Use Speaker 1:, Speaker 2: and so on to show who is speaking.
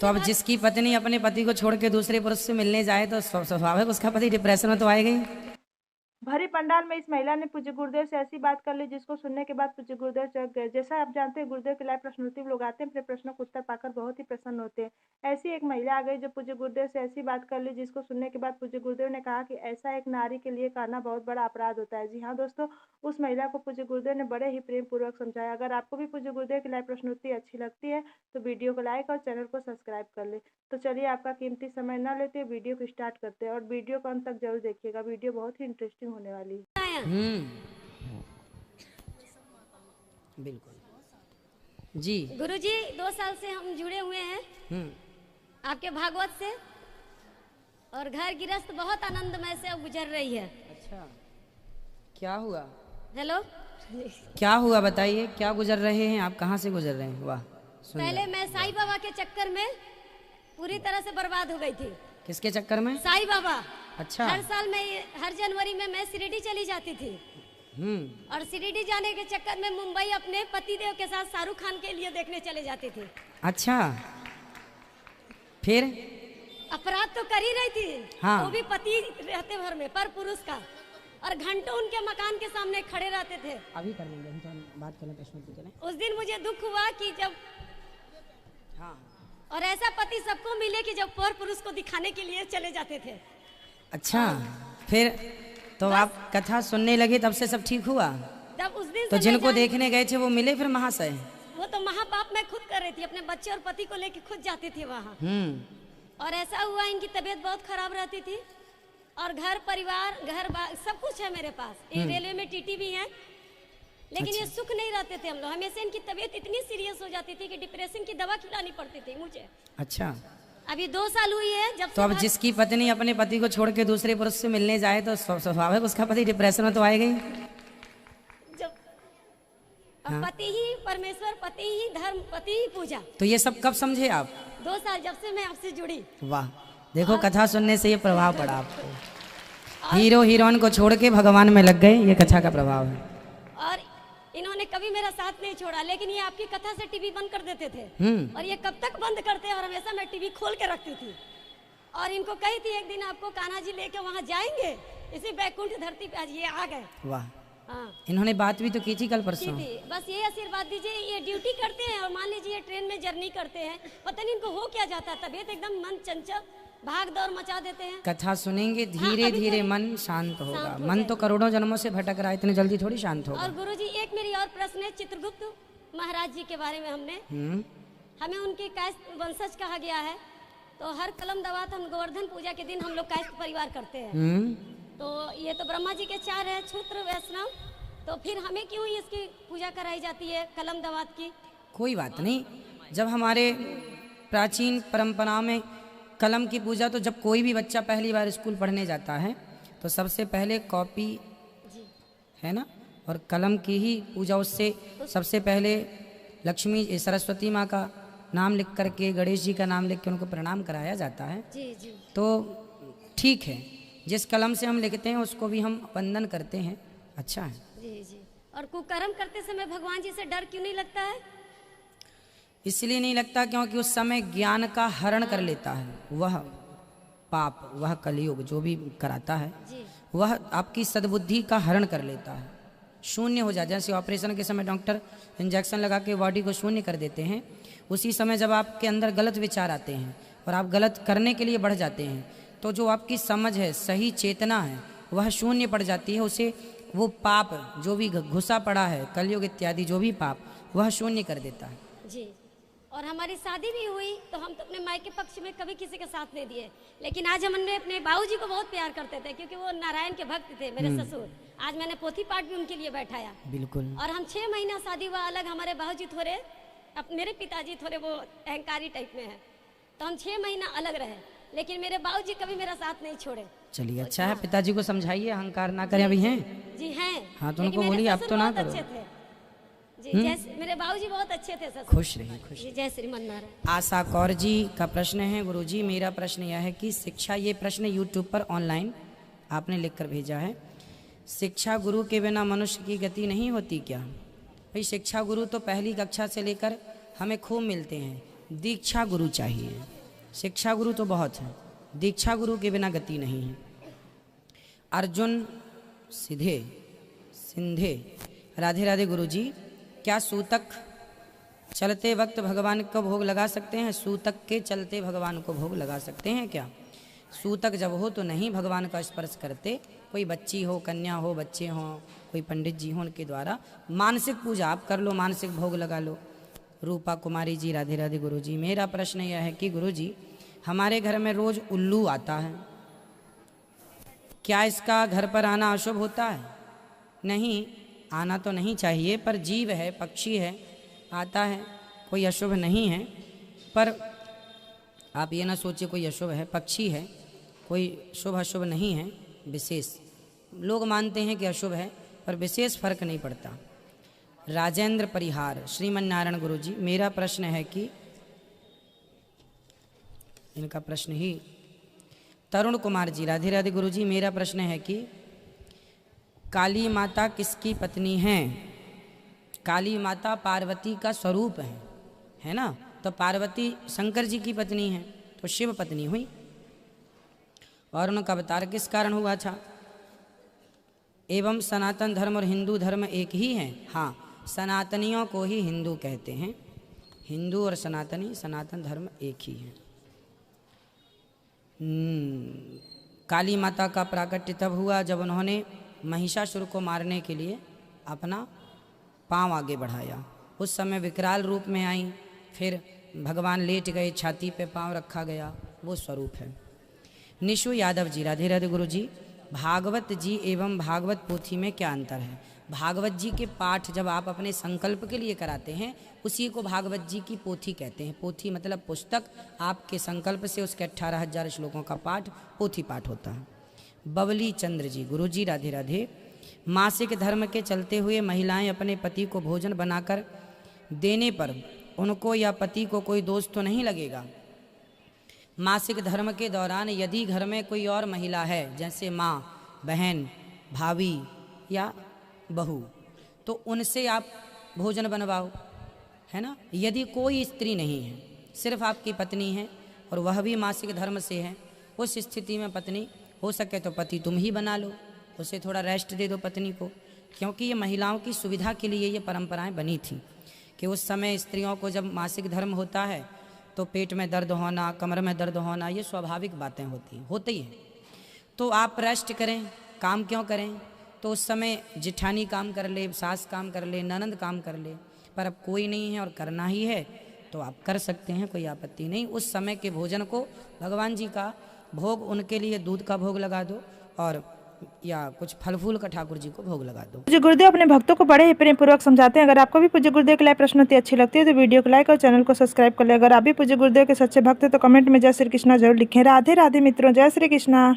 Speaker 1: तो अब जिसकी पत्नी अपने पति को छोड़ के दूसरे पुरुष से मिलने जाए तो स्वाभाविक उसका पति डिप्रेशन में तो आएगा ही।
Speaker 2: भरी पंडाल में इस महिला ने पूज्य गुरुदेव से ऐसी बात कर ली जिसको सुनने के बाद पूज्य गुरुदेव चौंक गए। जैसा आप जानते हैं, गुरुदेव के लाइव प्रश्नोत्तरी लोग आते हैं, अपने प्रश्नों को उत्तर पाकर बहुत ही प्रसन्न होते हैं। ऐसी एक महिला आ गई जो पूज्य गुरुदेव से ऐसी बात कर ली जिसको सुनने के बाद पूज्य गुरुदेव ने कहा कि ऐसा एक नारी के लिए करना बहुत बड़ा अपराध होता है। जी हाँ दोस्तों, उस महिला को पूज्य गुरुदेव ने बड़े ही प्रेम पूर्वक समझाया। अगर आपको भी पूज्य गुरुदेव की लाइव प्रश्नोत्तरी अच्छी लगती है तो वीडियो को लाइक और चैनल को सब्सक्राइब कर ले। तो चलिए आपका कीमती समय न लेते हुए वीडियो को स्टार्ट करते हैं और वीडियो को अंत तक जरूर देखिएगा। वीडियो बहुत ही इंटरेस्टिंग होने वाली है।
Speaker 1: बिल्कुल जी।
Speaker 3: गुरुजी 2 साल से हम जुड़े हुए हैं आपके भागवत से, और घर गृहस्थ बहुत आनंदमय से गुजर रही है।
Speaker 1: अच्छा, क्या हुआ?
Speaker 3: हेलो,
Speaker 1: क्या हुआ बताइए, क्या गुजर रहे हैं आप, कहाँ से गुजर रहे हैं? वाह,
Speaker 3: पहले मैं साईं बाबा के चक्कर में पूरी तरह से बर्बाद हो गई थी।
Speaker 1: किसके चक्कर में?
Speaker 3: साईं बाबा।
Speaker 1: अच्छा।
Speaker 3: हर साल हर जनवरी में मैं शिरडी चली जाती थी, और शिरडी जाने के चक्कर में मुंबई अपने पतिदेव के साथ शाहरुख खान के लिए देखने चले जाती थी।
Speaker 1: अच्छा, फिर?
Speaker 3: अपराध तो कर ही रही थी।
Speaker 1: हाँ।
Speaker 3: वो भी पति रहते भर में, पर पुरुष का, और घंटों उनके मकान के सामने खड़े रहते थे।
Speaker 1: अभी कर लेंगे, हम तो बात करें प्रश्न।
Speaker 3: उस दिन मुझे दुख हुआ कि जब
Speaker 1: हाँ,
Speaker 3: और ऐसा पति सबको मिले कि जब पर पुरुष को दिखाने के लिए चले जाते थे।
Speaker 1: अच्छा, फिर तो आप कथा सुनने लगे, तब से सब ठीक हुआ?
Speaker 3: जब उस दिन
Speaker 1: तो जिनको देखने गए थे वो मिले फिर महाशय?
Speaker 3: वो तो महापाप मैं खुद कर रही थी, अपने बच्चे और पति को लेके खुद जाती थी वहाँ। और ऐसा हुआ, इनकी तबीयत बहुत खराब रहती थी, और घर परिवार सब कुछ है मेरे पास। ये रेलवे में टीटी भी है, लेकिन
Speaker 1: अच्छा।
Speaker 3: ये सुख नहीं रहते थे हम लोग। हमेशा इनकी तबीयत इतनी सीरियस हो जाती थी कि डिप्रेशन की दवा खिलानी पड़ती थी मुझे।
Speaker 1: अच्छा,
Speaker 3: अभी 2 साल हुई है जब
Speaker 1: तो अब जिसकी पत्नी अपने पति को छोड़ के दूसरे पुरुष से मिलने जाए तो स्वाभाविक उसका पति डिप्रेशन में तो आएगा ही।
Speaker 3: जब पति ही परमेश्वर, पति ही धर्म, पति ही पूजा।
Speaker 1: तो ये सब कब समझे आप?
Speaker 3: 2 साल जब से मैं आपसे जुड़ी।
Speaker 1: वाह, देखो कथा सुनने से ये प्रभाव पड़ा आपको। हीरो हीरोइन को छोड़ के भगवान में लग गए, ये कथा का प्रभाव है।
Speaker 3: और इन्होंने कभी मेरा साथ नहीं छोड़ा, लेकिन ये आपकी कथा से टीवी बंद कर देते थे। और ये कब तक बंद करते, और हमेशा मैं टीवी खोल के रखती थी। और इनको कही थी एक दिन आपको कान्हा जी लेके वहाँ जाएंगे, इसी बैकुंठ धरती पे। आज ये आ गए।
Speaker 1: वाह।
Speaker 3: हाँ,
Speaker 1: इन्होंने बात भी तो की थी कल परसों।
Speaker 3: बस ये आशीर्वाद दीजिए। ये ड्यूटी करते हैं, और मान लीजिए ट्रेन में जर्नी करते हैं, पता नहीं इनको हो क्या जाता है, तबीयत एकदम मन चंचल, भाग दौड़ मचा देते हैं।
Speaker 1: कथा सुनेंगे धीरे धीरे मन शांत होगा। मन तो करोड़ों जन्मों से भटक रहा है, इतनी जल्दी थोड़ी शांत होगा।
Speaker 3: और गुरुजी, एक मेरी और प्रश्न है। चित्रगुप्त महाराज जी के बारे में हमें उनके कायस्थ वंशज कहा गया है, तो हर कलम दवात हम गोवर्धन पूजा के दिन हम लोग कायस्थ परिवार करते हैं। तो ये तो ब्रह्मा जी के 4 है, क्षुद्र वैष्णव, तो फिर हमें क्यों इसकी पूजा कराई जाती है कलम दवात की?
Speaker 1: कोई बात नहीं, जब हमारे प्राचीन परंपरा में कलम की पूजा, तो जब कोई भी बच्चा पहली बार स्कूल पढ़ने जाता है तो सबसे पहले कॉपी है ना, और कलम की ही पूजा। उससे सबसे पहले लक्ष्मी सरस्वती माँ का नाम लिख करके, गणेश जी का नाम लिख के उनको प्रणाम कराया जाता है।
Speaker 3: जी जी।
Speaker 1: तो ठीक है, जिस कलम से हम लिखते हैं उसको भी हम वंदन करते हैं, अच्छा है।
Speaker 3: जी जी। और कुकर्म करते समय भगवान जी से डर क्यों नहीं लगता है?
Speaker 1: इसलिए नहीं लगता क्योंकि उस समय ज्ञान का हरण कर लेता है वह पाप, वह कलयुग जो भी कराता है वह आपकी सद्बुद्धि का हरण कर लेता है, शून्य हो जाता है। जैसे ऑपरेशन के समय डॉक्टर इंजेक्शन लगा के बॉडी को शून्य कर देते हैं, उसी समय जब आपके अंदर गलत विचार आते हैं और आप गलत करने के लिए बढ़ जाते हैं, तो जो आपकी समझ है, सही चेतना है, वह शून्य पड़ जाती है। उसे वो पाप जो भी घुसा पड़ा है, कलयुग इत्यादि जो भी पाप, वह शून्य कर देता है।
Speaker 3: जी। और हमारी शादी भी हुई तो हम तो अपने मायके पक्ष में कभी किसी के साथ नहीं दिए, लेकिन आज हमने अपने बाबूजी को बहुत प्यार करते थे क्योंकि वो नारायण के भक्त थे, मेरे ससुर। आज मैंने पोथी पाठ भी उनके लिए बैठाया।
Speaker 1: बिल्कुल।
Speaker 3: और हम 6 महीना शादी हुआ अलग। हमारे बाबूजी थोड़े, मेरे पिताजी थोड़े वो अहंकारी टाइप में है, तो हम 6 महीना अलग रहे, लेकिन मेरे बाबूजी कभी मेरा साथ नहीं छोड़े।
Speaker 1: चलिए अच्छा है, पिताजी को समझाइए अहंकार ना करें। अभी हैं?
Speaker 3: जी हैं।
Speaker 1: हाँ तो उनको बोलिए आप तो ना करो।
Speaker 3: जी, जैसे मेरे बाबूजी बहुत अच्छे थे ससुर।
Speaker 1: खुश रहिए, खुश।
Speaker 3: जय श्रीमन नारायण।
Speaker 1: आशा कौर जी का प्रश्न है, गुरुजी मेरा प्रश्न यह है कि शिक्षा, ये प्रश्न यूट्यूब पर ऑनलाइन आपने लिखकर भेजा है, शिक्षा गुरु के बिना मनुष्य की गति नहीं होती क्या? भाई शिक्षा गुरु तो पहली कक्षा से लेकर हमें खूब मिलते हैं, दीक्षा गुरु चाहिए। शिक्षा गुरु तो बहुत है, दीक्षा गुरु के बिना गति नहीं है। अर्जुन सीधे सिंधे राधे राधे गुरु जी, क्या सूतक चलते वक्त भगवान को भोग लगा सकते हैं? सूतक के चलते भगवान को भोग लगा सकते हैं क्या? सूतक जब हो तो नहीं भगवान का स्पर्श करते। कोई बच्ची हो, कन्या हो, बच्चे हों, कोई पंडित जी हो, उनके द्वारा मानसिक पूजा आप कर लो, मानसिक भोग लगा लो। रूपा कुमारी जी राधे राधे गुरु जी, मेरा प्रश्न यह है कि गुरु जी हमारे घर में रोज उल्लू आता है, क्या इसका घर पर आना अशुभ होता है? नहीं, आना तो नहीं चाहिए, पर जीव है, पक्षी है, आता है, कोई अशुभ नहीं है। पर आप ये ना सोचिए कोई अशुभ है, पक्षी है, कोई शुभ अशुभ नहीं है। विशेष लोग मानते हैं कि अशुभ है, पर विशेष फर्क नहीं पड़ता। राजेंद्र परिहार श्रीमन नारायण गुरु जी, मेरा प्रश्न है कि इनका प्रश्न ही तरुण कुमार जी राधे राधे गुरु जी, मेरा प्रश्न है कि काली माता किसकी पत्नी हैं? काली माता पार्वती का स्वरूप है ना? तो पार्वती शंकर जी की पत्नी है, तो शिव पत्नी हुई। और उनका अवतार किस कारण हुआ था? एवं सनातन धर्म और हिंदू धर्म एक ही है? हाँ, सनातनियों को ही हिंदू कहते हैं। हिंदू और सनातनी, सनातन धर्म एक ही है। काली माता का प्राकट्य तब हुआ जब उन्होंने महिषासुर को मारने के लिए अपना पांव आगे बढ़ाया। उस समय विकराल रूप में आई, फिर भगवान लेट गए, छाती पे पांव रखा गया, वो स्वरूप है। निशु यादव जी राधे राधे गुरु जी, भागवत जी एवं भागवत पोथी में क्या अंतर है? भागवत जी के पाठ जब आप अपने संकल्प के लिए कराते हैं, उसी को भागवत जी की पोथी कहते हैं। पोथी मतलब पुस्तक, आपके संकल्प से उसके 18,000 श्लोकों का पाठ पोथी पाठ होता है। बबली चंद्र जी गुरु जी राधे राधे, मासिक धर्म के चलते हुए महिलाएं अपने पति को भोजन बनाकर देने पर उनको या पति को कोई दोष तो नहीं लगेगा? मासिक धर्म के दौरान यदि घर में कोई और महिला है, जैसे माँ, बहन, भाभी या बहू, तो उनसे आप भोजन बनवाओ, है ना? यदि कोई स्त्री नहीं है, सिर्फ आपकी पत्नी है और वह भी मासिक धर्म से है, उस स्थिति में पत्नी हो सके तो पति तुम ही बना लो, उसे थोड़ा रेस्ट दे दो पत्नी को। क्योंकि ये महिलाओं की सुविधा के लिए ये परंपराएं बनी थी कि उस समय स्त्रियों को जब मासिक धर्म होता है तो पेट में दर्द होना, कमर में दर्द होना, ये स्वाभाविक बातें होती हैं। तो आप रेस्ट करें, काम क्यों करें? तो उस समय जिठानी काम कर ले, सास काम कर ले, ननंद काम कर ले, पर अब कोई नहीं है और करना ही है तो आप कर सकते हैं, कोई आपत्ति नहीं। उस समय के भोजन को भगवान जी का भोग, उनके लिए दूध का भोग लगा दो और या कुछ फल फूल का ठाकुर जी को भोग लगा दो।
Speaker 2: पूज्य गुरुदेव अपने भक्तों को बड़े ही प्रेम पूर्वक समझाते हैं। अगर आपको भी पूज्य गुरुदेव की लाइव प्रश्नोत्तरी अच्छी लगती है तो वीडियो को लाइक और चैनल को सब्सक्राइब कर ले। अगर आप भी पूज्य गुरुदेव के सच्चे भक्त हैं तो कमेंट में जय श्री कृष्णा जरूर लिखें। राधे राधे मित्रों, जय श्री कृष्णा।